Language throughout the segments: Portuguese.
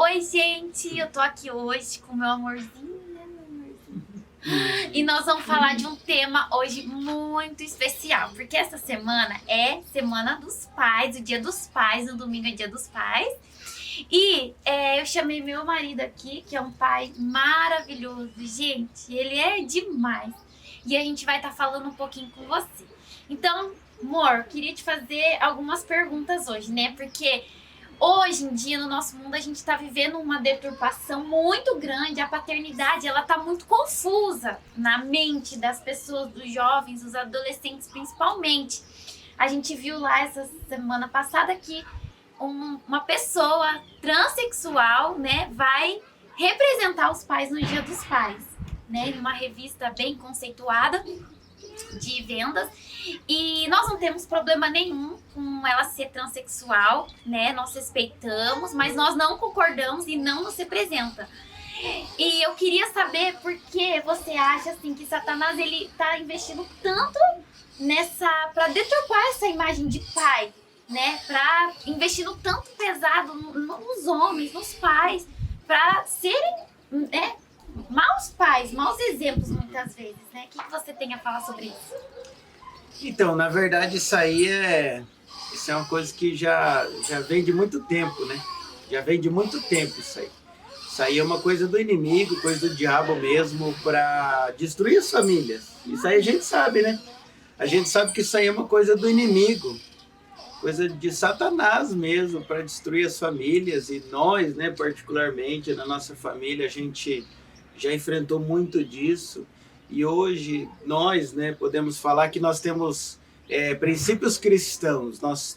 Oi, gente, eu tô aqui hoje com meu amorzinho, né, meu amorzinho? E nós vamos falar de um tema hoje muito especial, porque essa semana é Semana dos Pais, o Dia dos Pais, no domingo é Dia dos Pais. E eu chamei meu marido aqui, que é um pai maravilhoso, gente, ele é demais. E a gente vai estar falando um pouquinho com você. Então, amor, queria te fazer algumas perguntas hoje, né? Porque hoje em dia, no nosso mundo, a gente está vivendo uma deturpação muito grande. A paternidade, ela tá muito confusa na mente das pessoas, dos jovens, dos adolescentes principalmente. A gente viu lá essa semana passada que uma pessoa transexual, né, vai representar os pais no Dia dos Pais, né, em uma revista bem conceituada de vendas. E nós não temos problema nenhum com ela ser transexual, né? Nós respeitamos, mas nós não concordamos e não nos representa. E eu queria saber por que você acha assim que Satanás ele tá investindo tanto para deturpar essa imagem de pai, né? Para investindo tanto pesado nos homens, nos pais, para serem, né, maus pais, maus exemplos muitas vezes, né? O que você tem a falar sobre isso? Então, na verdade, isso é uma coisa que já vem de muito tempo, né? Já vem de muito tempo isso aí. Isso aí é uma coisa do inimigo, coisa do diabo mesmo, para destruir as famílias. Isso aí a gente sabe, né? A gente sabe que isso aí é uma coisa do inimigo, coisa de Satanás mesmo, para destruir as famílias. E nós, né, particularmente, na nossa família, a gente já enfrentou muito disso. E hoje nós, né, podemos falar que nós temos princípios cristãos, nós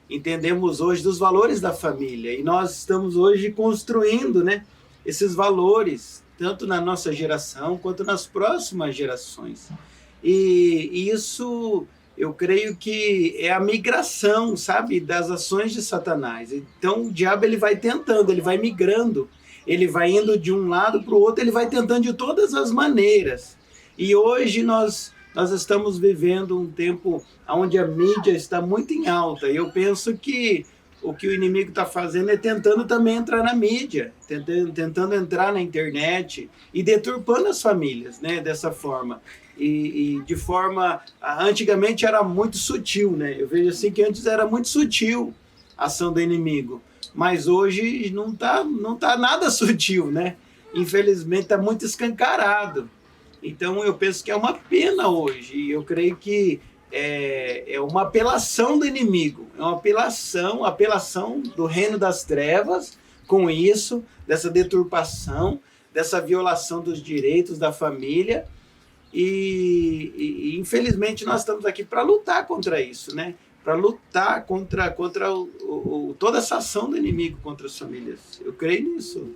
entendemos hoje dos valores da família e nós estamos hoje construindo, né, esses valores, tanto na nossa geração quanto nas próximas gerações. E isso eu creio que é a migração, sabe, das ações de Satanás. Então o diabo ele vai tentando, ele vai migrando. Ele vai indo de um lado para o outro, ele vai tentando de todas as maneiras. E hoje nós estamos vivendo um tempo onde a mídia está muito em alta. E eu penso que o inimigo está fazendo é tentando também entrar na mídia, tentando entrar na internet e deturpando as famílias, né, dessa forma. E de forma... Antigamente era muito sutil, né? Eu vejo assim que antes era muito sutil a ação do inimigo. Mas hoje não tá nada sutil, né? Infelizmente está muito escancarado. Então eu penso que é uma pena hoje. E eu creio que é uma apelação do inimigo. É uma apelação do reino das trevas com isso, dessa deturpação, dessa violação dos direitos da família. E infelizmente nós estamos aqui para lutar contra isso, né? Para lutar contra toda essa ação do inimigo contra as famílias. Eu creio nisso.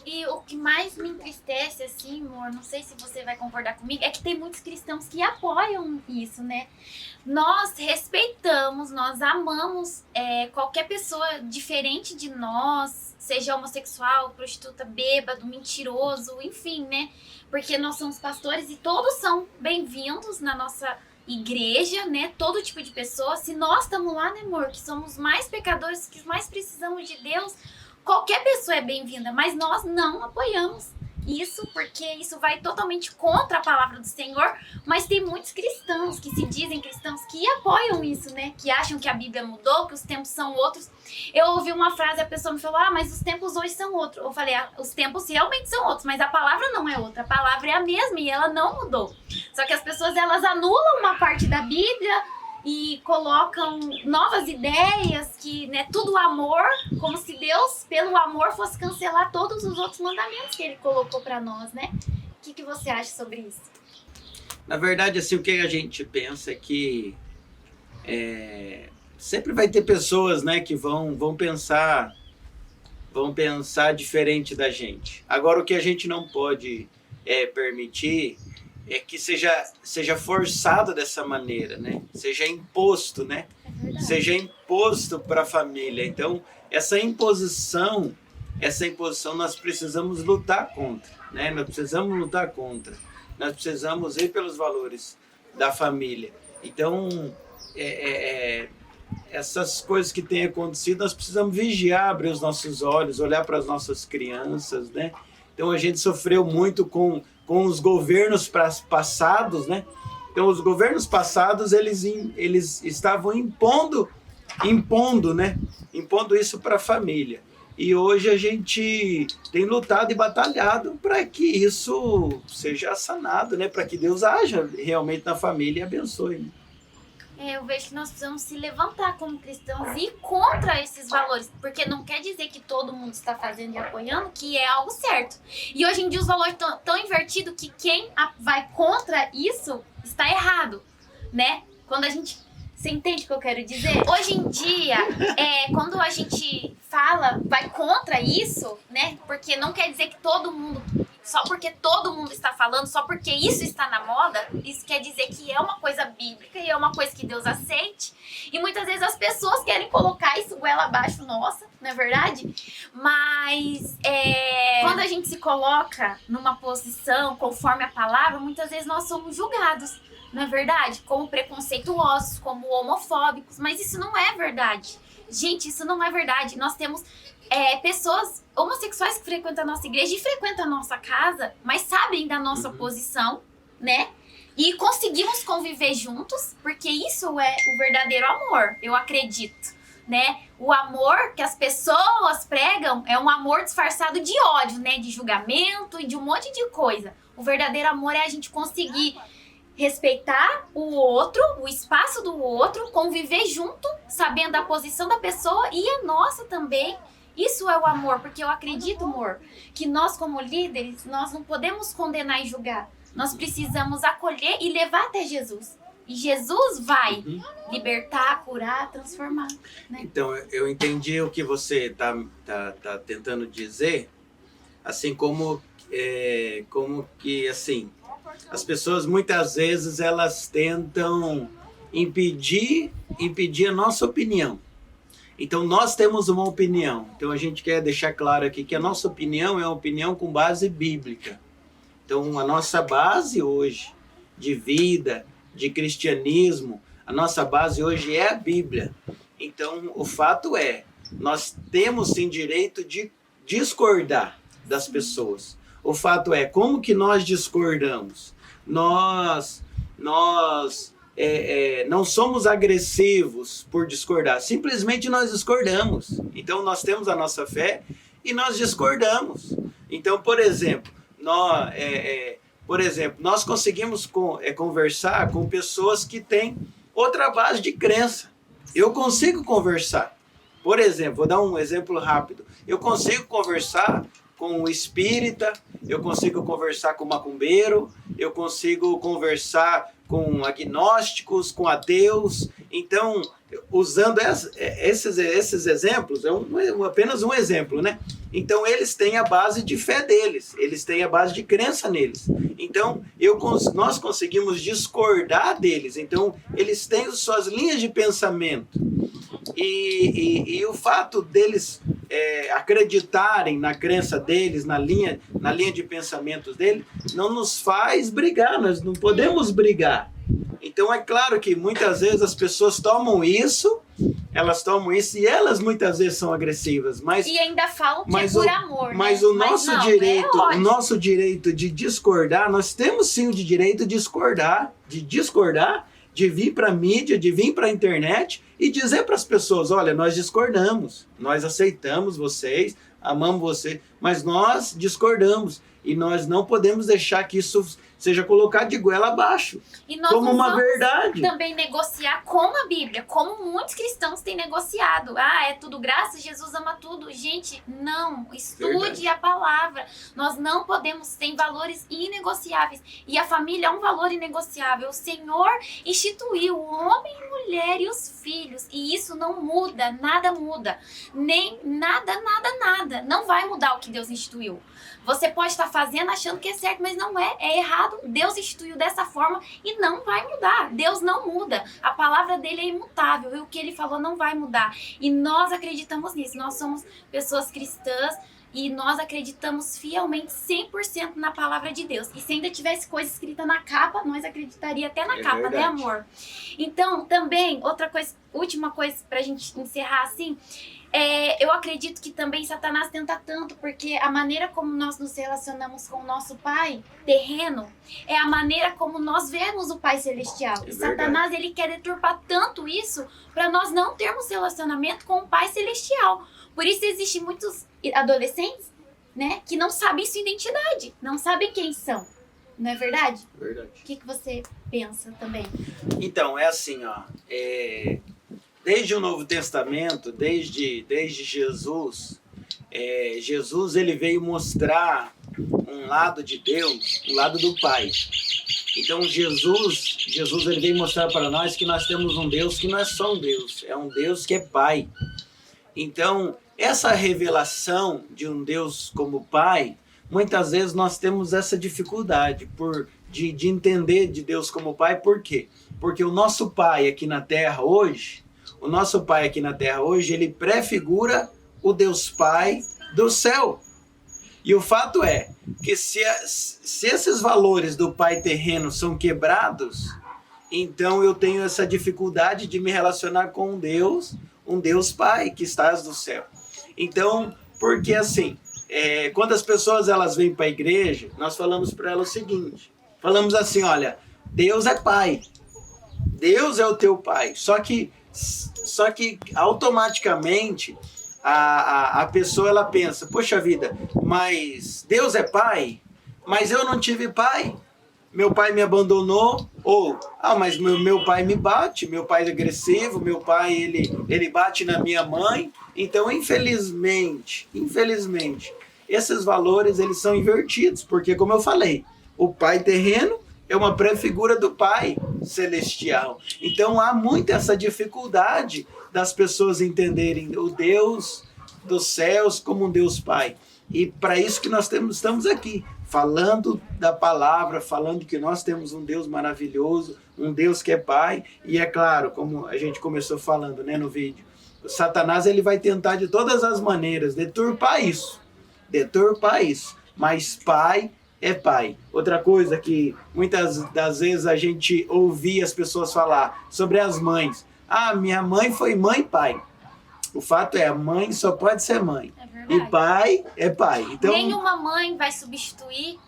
E o que mais me entristece, assim, amor, não sei se você vai concordar comigo, é que tem muitos cristãos que apoiam isso, né? Nós respeitamos, nós amamos qualquer pessoa diferente de nós, seja homossexual, prostituta, bêbado, mentiroso, enfim, né? Porque nós somos pastores e todos são bem-vindos na nossa igreja, né? Todo tipo de pessoa. Se nós estamos lá, né, amor, que somos mais pecadores, que mais precisamos de Deus, qualquer pessoa é bem-vinda, mas nós não apoiamos isso, porque isso vai totalmente contra a palavra do Senhor. Mas tem muitos cristãos que se dizem cristãos que apoiam isso, né? Que acham que a Bíblia mudou, que os tempos são outros. Eu ouvi uma frase, a pessoa me falou, mas os tempos hoje são outros. Eu falei, os tempos realmente são outros, mas a palavra não é outra. A palavra é a mesma e ela não mudou. Só que as pessoas, elas anulam uma parte da Bíblia e colocam novas ideias, que, né, tudo amor, como se Deus, pelo amor, fosse cancelar todos os outros mandamentos que ele colocou para nós, né? O que você acha sobre isso? Na verdade, assim, o que a gente pensa é que sempre vai ter pessoas, né, que vão pensar diferente da gente. Agora, o que a gente não pode permitir é que seja forçado dessa maneira, né? Seja imposto, né? Seja imposto para a família. Então, essa imposição nós precisamos lutar contra, né? Nós precisamos lutar contra. Nós precisamos ir pelos valores da família. Então, essas coisas que têm acontecido, nós precisamos vigiar, abrir os nossos olhos, olhar para as nossas crianças, né? Então a gente sofreu muito com os governos passados, né? Então os governos passados, eles estavam impondo, né? Impondo isso para a família. E hoje a gente tem lutado e batalhado para que isso seja sanado, né? Para que Deus haja realmente na família e abençoe, né? Eu vejo que nós precisamos se levantar como cristãos e ir contra esses valores, porque não quer dizer que todo mundo está fazendo e apoiando que é algo certo. E hoje em dia os valores estão tão invertidos que quem vai contra isso está errado, né? Quando a gente... Você entende o que eu quero dizer? Hoje em dia, quando a gente vai contra isso, né? Porque não quer dizer que todo mundo... Só porque todo mundo está falando, só porque isso está na moda, isso quer dizer que é uma coisa bíblica e é uma coisa que Deus aceite. E muitas vezes as pessoas querem colocar isso goela abaixo, nossa, não é verdade? Mas quando a gente se coloca numa posição conforme a palavra, muitas vezes nós somos julgados, não é verdade? Como preconceituosos, como homofóbicos, mas isso não é verdade. Gente, isso não é verdade. Nós temos... pessoas homossexuais que frequentam a nossa igreja e frequentam a nossa casa, mas sabem da nossa posição, né? E conseguimos conviver juntos, porque isso é o verdadeiro amor, eu acredito, né? O amor que as pessoas pregam é um amor disfarçado de ódio, né? De julgamento e de um monte de coisa. O verdadeiro amor é a gente conseguir respeitar o outro, o espaço do outro, conviver junto, sabendo a posição da pessoa e a nossa também. Isso é o amor, porque eu acredito, amor, que nós como líderes, nós não podemos condenar e julgar. Nós precisamos acolher e levar até Jesus. E Jesus vai libertar, curar, transformar, né? Então, eu entendi o que você tá tentando dizer, assim como que, assim, as pessoas muitas vezes elas tentam impedir a nossa opinião. Então, nós temos uma opinião. Então, a gente quer deixar claro aqui que a nossa opinião é uma opinião com base bíblica. Então, a nossa base hoje de vida, de cristianismo, a nossa base hoje é a Bíblia. Então, o fato é, nós temos sim direito de discordar das pessoas. O fato é, como que nós discordamos? Nós não somos agressivos por discordar, simplesmente nós discordamos. Então nós temos a nossa fé e nós discordamos. Então, por exemplo, nós conseguimos conversar com pessoas que têm outra base de crença. Eu consigo conversar. Por exemplo, vou dar um exemplo rápido. Eu consigo conversar com o espírita, eu consigo conversar com o macumbeiro, eu consigo conversar com agnósticos, com ateus. Então, usando esses exemplos, apenas um exemplo, né? Então, eles têm a base de fé deles, eles têm a base de crença neles. Então, nós conseguimos discordar deles. Então, eles têm suas linhas de pensamento. E o fato deles acreditarem na crença deles, na linha de pensamentos deles, não nos faz brigar, nós não podemos brigar. Então é claro que muitas vezes as pessoas tomam isso e elas muitas vezes são agressivas, mas e ainda falam que é por amor, mas né? o nosso direito de discordar, nós temos sim o direito de discordar, de vir para a mídia, de vir para a internet e dizer para as pessoas, olha, nós discordamos, nós aceitamos vocês, amamos vocês, mas nós discordamos e nós não podemos deixar que isso seja colocado de goela abaixo, e nós como uma verdade. Também negociar com a Bíblia, como muitos cristãos têm negociado. É tudo graça, Jesus ama tudo. Gente, não, estude verdade. A palavra. Nós não podemos, tem valores inegociáveis. E a família é um valor inegociável. O Senhor instituiu o homem, a mulher e os filhos. E isso não muda, nada muda. Nem nada. Não vai mudar o que Deus instituiu. Você pode estar fazendo achando que é certo, mas não é. É errado. Deus instituiu dessa forma e não vai mudar. Deus não muda. A palavra dele é imutável e o que ele falou não vai mudar. E nós acreditamos nisso. Nós somos pessoas cristãs, e nós acreditamos fielmente 100% na palavra de Deus. E se ainda tivesse coisa escrita na capa, nós acreditaria até na capa, verdade. né, amor? Então, também, outra coisa, última coisa pra gente encerrar assim, eu acredito que também Satanás tenta tanto, porque a maneira como nós nos relacionamos com o nosso Pai terreno é a maneira como nós vemos o Pai Celestial. É E Satanás, ele quer deturpar tanto isso para nós não termos relacionamento com o Pai Celestial. Por isso existem muitos adolescentes, né, que não sabem sua identidade, não sabem quem são. Não é verdade? Verdade. O que você pensa também? Então, é assim, ó. Desde o Novo Testamento, desde Jesus, Jesus ele veio mostrar um lado de Deus, um lado do Pai. Então Jesus ele veio mostrar para nós que nós temos um Deus que não é só um Deus, é um Deus que é Pai. Então, essa revelação de um Deus como Pai, muitas vezes nós temos essa dificuldade de entender de Deus como Pai. Por quê? Porque o nosso Pai aqui na Terra hoje, ele prefigura o Deus Pai do céu. E o fato é que se esses valores do Pai terreno são quebrados, então eu tenho essa dificuldade de me relacionar com um Deus Pai que estás do céu. Então, porque assim, quando as pessoas elas vêm para a igreja, nós falamos para elas o seguinte, falamos assim, olha, Deus é Pai, Deus é o teu Pai, só que automaticamente a pessoa ela pensa, poxa vida, mas Deus é Pai, mas eu não tive pai, meu pai me abandonou, ou, mas meu pai me bate, meu pai é agressivo, meu pai ele bate na minha mãe. Então, infelizmente, esses valores eles são invertidos, porque como eu falei, o pai terreno é uma prefigura do Pai Celestial. Então há muito essa dificuldade das pessoas entenderem o Deus dos céus como um Deus Pai. E para isso que nós estamos aqui, falando da palavra, falando que nós temos um Deus maravilhoso, um Deus que é Pai. E é claro, como a gente começou falando, né, no vídeo, o Satanás ele vai tentar de todas as maneiras deturpar isso. Mas Pai é Pai. Outra coisa que muitas das vezes a gente ouvia as pessoas falar sobre as mães. Minha mãe foi mãe e pai. O fato é, a mãe só pode ser mãe. É verdade. E pai é pai. Então, nenhuma mãe vai substituir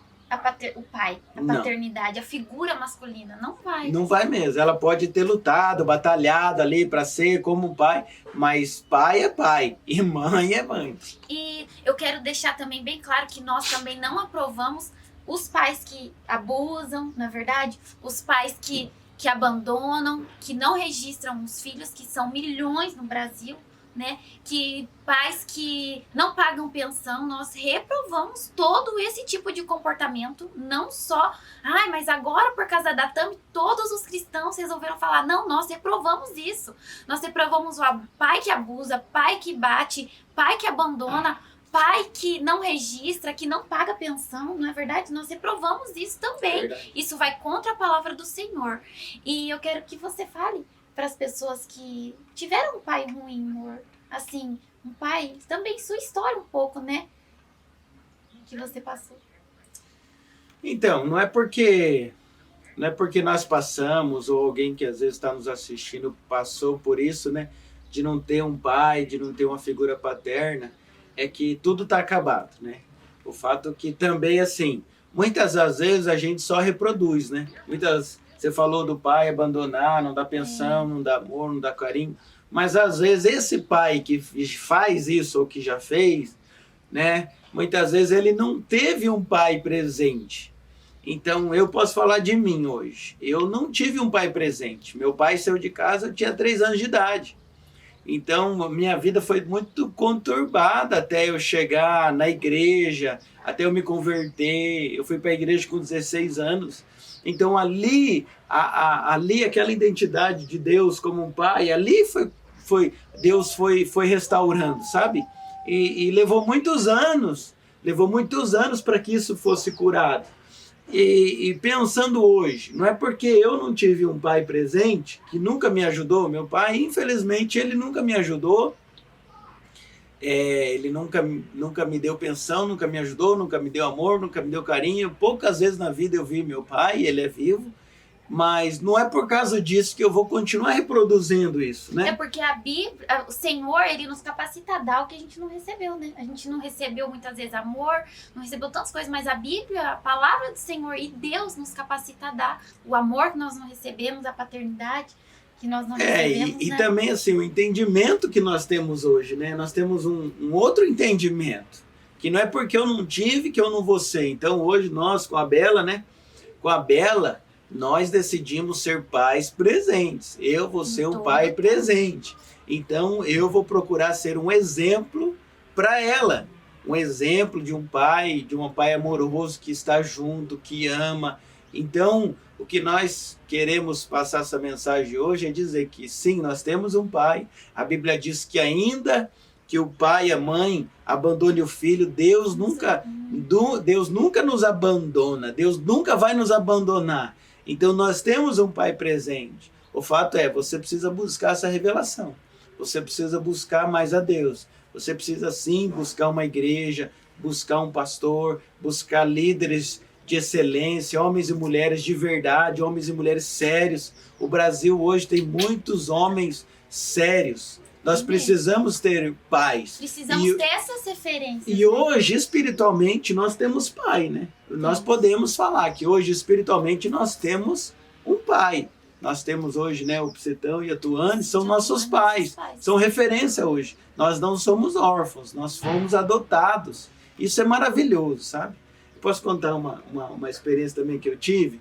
o pai, a Não. paternidade, a figura masculina. Não vai. Não vai mesmo. Ela pode ter lutado, batalhado ali para ser como pai, mas pai é pai e mãe é mãe. E eu quero deixar também bem claro que nós também não aprovamos os pais que abusam, na verdade, os pais que abandonam, que não registram os filhos, que são milhões no Brasil, né? Que pais que não pagam pensão, nós reprovamos todo esse tipo de comportamento, não só, mas agora por causa da Tami, todos os cristãos resolveram falar, não, nós reprovamos isso, nós reprovamos o pai que abusa, pai que bate, pai que abandona, pai que não registra, que não paga pensão, não é verdade? Nós reprovamos isso também. Isso vai contra a palavra do Senhor. E eu quero que você fale para as pessoas que tiveram um pai ruim, amor. Assim, um pai, também sua história um pouco, né? Que você passou. Então, não é porque nós passamos, ou alguém que às vezes está nos assistindo passou por isso, né? De não ter um pai, de não ter uma figura paterna, é que tudo está acabado, né? O fato que também, assim, muitas das vezes a gente só reproduz, né? Você falou do pai abandonar, não dá pensão, não dá amor, não dá carinho, mas às vezes esse pai que faz isso ou que já fez, né? Muitas vezes ele não teve um pai presente. Então eu posso falar de mim hoje. Eu não tive um pai presente. Meu pai saiu de casa, eu tinha 3 anos de idade. Então, minha vida foi muito conturbada até eu chegar na igreja, até eu me converter. Eu fui para a igreja com 16 anos. Então, ali aquela identidade de Deus como um pai, ali Deus foi restaurando, sabe? E levou muitos anos para que isso fosse curado. E pensando hoje, não é porque eu não tive um pai presente, que nunca me ajudou, meu pai, infelizmente, ele nunca me ajudou, Ele nunca me deu pensão, nunca me ajudou, nunca me deu amor, nunca me deu carinho. Poucas vezes na vida eu vi meu pai, ele é vivo, mas não é por causa disso que eu vou continuar reproduzindo isso, né? É porque a Bíblia, o Senhor, ele nos capacita a dar o que a gente não recebeu, né? A gente não recebeu muitas vezes amor, não recebeu tantas coisas, mas a Bíblia, a palavra do Senhor e Deus nos capacita a dar o amor que nós não recebemos, a paternidade que nós não recebemos, E né? também assim, o entendimento que nós temos hoje, né? Nós temos um outro entendimento, que não é porque eu não tive que eu não vou ser. Então hoje nós, com a Bela, né? Com a Bela, nós decidimos ser pais presentes. Eu vou ser um pai presente. Então eu vou procurar ser um exemplo para ela. Um exemplo de um pai amoroso que está junto, que ama. Então, o que nós queremos passar essa mensagem hoje é dizer que sim, nós temos um pai. A Bíblia diz que ainda que o pai e a mãe abandone o filho, Deus nunca nos abandona. Deus nunca vai nos abandonar. Então nós temos um pai presente. O fato é, você precisa buscar essa revelação. Você precisa buscar mais a Deus. Você precisa sim buscar uma igreja, buscar um pastor, buscar líderes de excelência, homens e mulheres de verdade, homens e mulheres sérios. O Brasil hoje tem muitos homens sérios. Nós precisamos ter pais. Precisamos ter essas referências. E hoje, espiritualmente, nós temos pai, né? Nós podemos falar que hoje, espiritualmente, nós temos um pai. Nós temos hoje, né, o Psetão e a Tuane, são nossos pais. São referência hoje. Nós não somos órfãos, nós fomos adotados. Isso é maravilhoso, sabe? Posso contar uma experiência também que eu tive?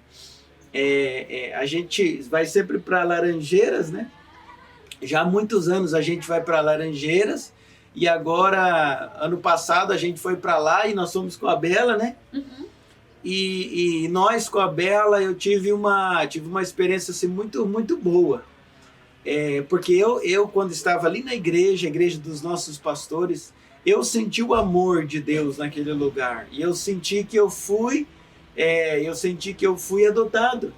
A gente vai sempre para Laranjeiras, né? Já há muitos anos a gente vai para Laranjeiras e agora, ano passado, a gente foi para lá e nós fomos com a Bela, né? Uhum. E nós, com a Bela, eu tive uma experiência assim, muito, muito boa. Porque eu, quando estava ali na igreja, a igreja dos nossos pastores, eu senti o amor de Deus naquele lugar. E eu senti que eu fui adotado.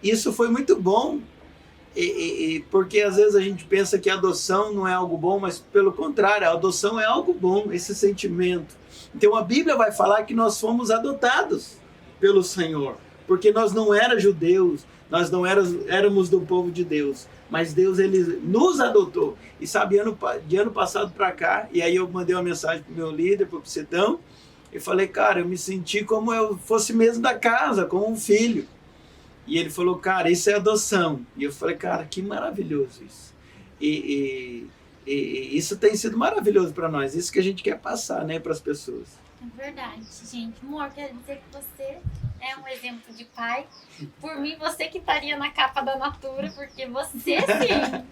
Isso foi muito bom. Porque às vezes a gente pensa que a adoção não é algo bom, mas pelo contrário, a adoção é algo bom, esse sentimento. Então a Bíblia vai falar que nós fomos adotados pelo Senhor, porque nós não éramos judeus, nós não éramos do povo de Deus, mas Deus, ele nos adotou. E sabe, de ano passado para cá, e aí eu mandei uma mensagem para o meu líder, para o Psetão, e falei, cara, eu me senti como eu fosse mesmo da casa, como um filho. E ele falou, cara, isso é adoção. E eu falei, cara, que maravilhoso isso. E isso tem sido maravilhoso para nós. Isso que a gente quer passar, né, para as pessoas. É verdade, gente. Amor, quero dizer que você é um exemplo de pai. Por mim, você que estaria na capa da Natura, porque você sim.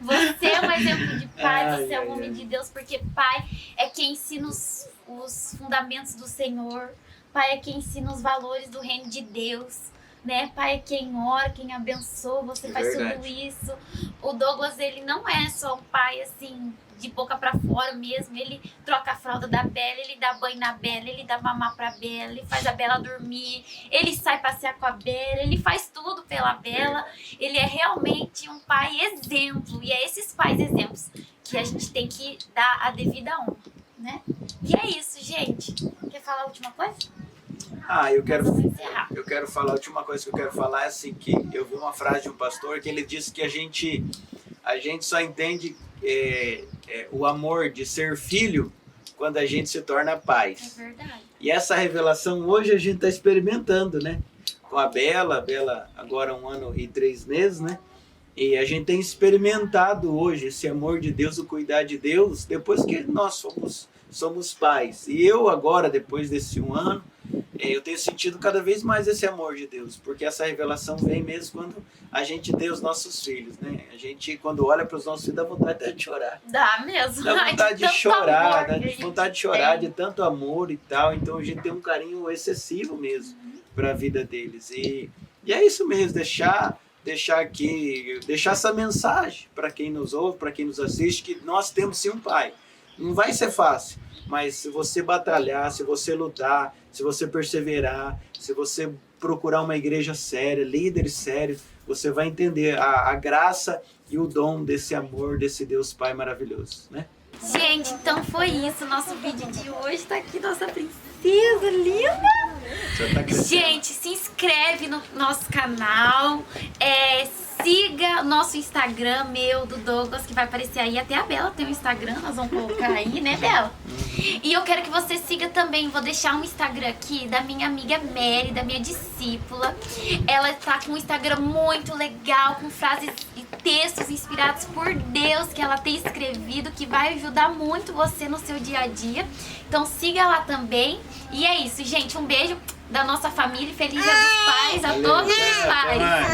Você é um exemplo de pai, você é um homem de Deus, porque pai é quem ensina os fundamentos do Senhor. Pai é quem ensina os valores do reino de Deus. Né? Pai é quem ora, quem abençoa, você faz tudo isso. O Douglas, ele não é só um pai assim, de boca pra fora mesmo. Ele troca a fralda da Bela, ele dá banho na Bela, ele dá mamar pra Bela, ele faz a Bela dormir, ele sai passear com a Bela, ele faz tudo pela Bela. Ele é realmente um pai exemplo. E é esses pais exemplos que a gente tem que dar a devida honra, né? E é isso, gente. Quer falar a última coisa? Eu quero falar, a última coisa que eu quero falar é assim, que eu vi uma frase de um pastor que ele disse que a gente só entende o amor de ser filho quando a gente se torna pai. É verdade. E essa revelação hoje a gente está experimentando, né? Com a Bela agora 1 ano e 3 meses, né? E a gente tem experimentado hoje esse amor de Deus, o cuidar de Deus, depois que nós somos pais. E eu agora, depois desse 1 ano, eu tenho sentido cada vez mais esse amor de Deus, porque essa revelação vem mesmo quando a gente tem os nossos filhos, né? A gente, quando olha para os nossos filhos, dá vontade até de chorar. Dá mesmo. Dá vontade de chorar, dá vontade de chorar de tanto amor e tal. Então a gente tem um carinho excessivo mesmo para a vida deles. E é isso mesmo, deixar essa mensagem para quem nos ouve, para quem nos assiste, que nós temos sim um pai. Não vai ser fácil, mas se você batalhar, se você lutar, se você perseverar, se você procurar uma igreja séria, líderes sérios, você vai entender a graça e o dom desse amor, desse Deus Pai maravilhoso, né? Gente, então foi isso. Nosso vídeo de hoje tá aqui, nossa princesa linda. Já tá crescendo. Gente, se inscreve no nosso canal. Siga nosso Instagram, meu, do Douglas, que vai aparecer aí. Até a Bela tem um Instagram, nós vamos colocar aí, né, Bela? E eu quero que você siga também, vou deixar um Instagram aqui da minha amiga Mary, da minha discípula. Ela tá com um Instagram muito legal, com frases e textos inspirados por Deus que ela tem escrevido, que vai ajudar muito você no seu dia a dia. Então siga lá também. E é isso, gente. Um beijo da nossa família. Feliz Dia dos Pais a Valeu, todos os até pais. mais.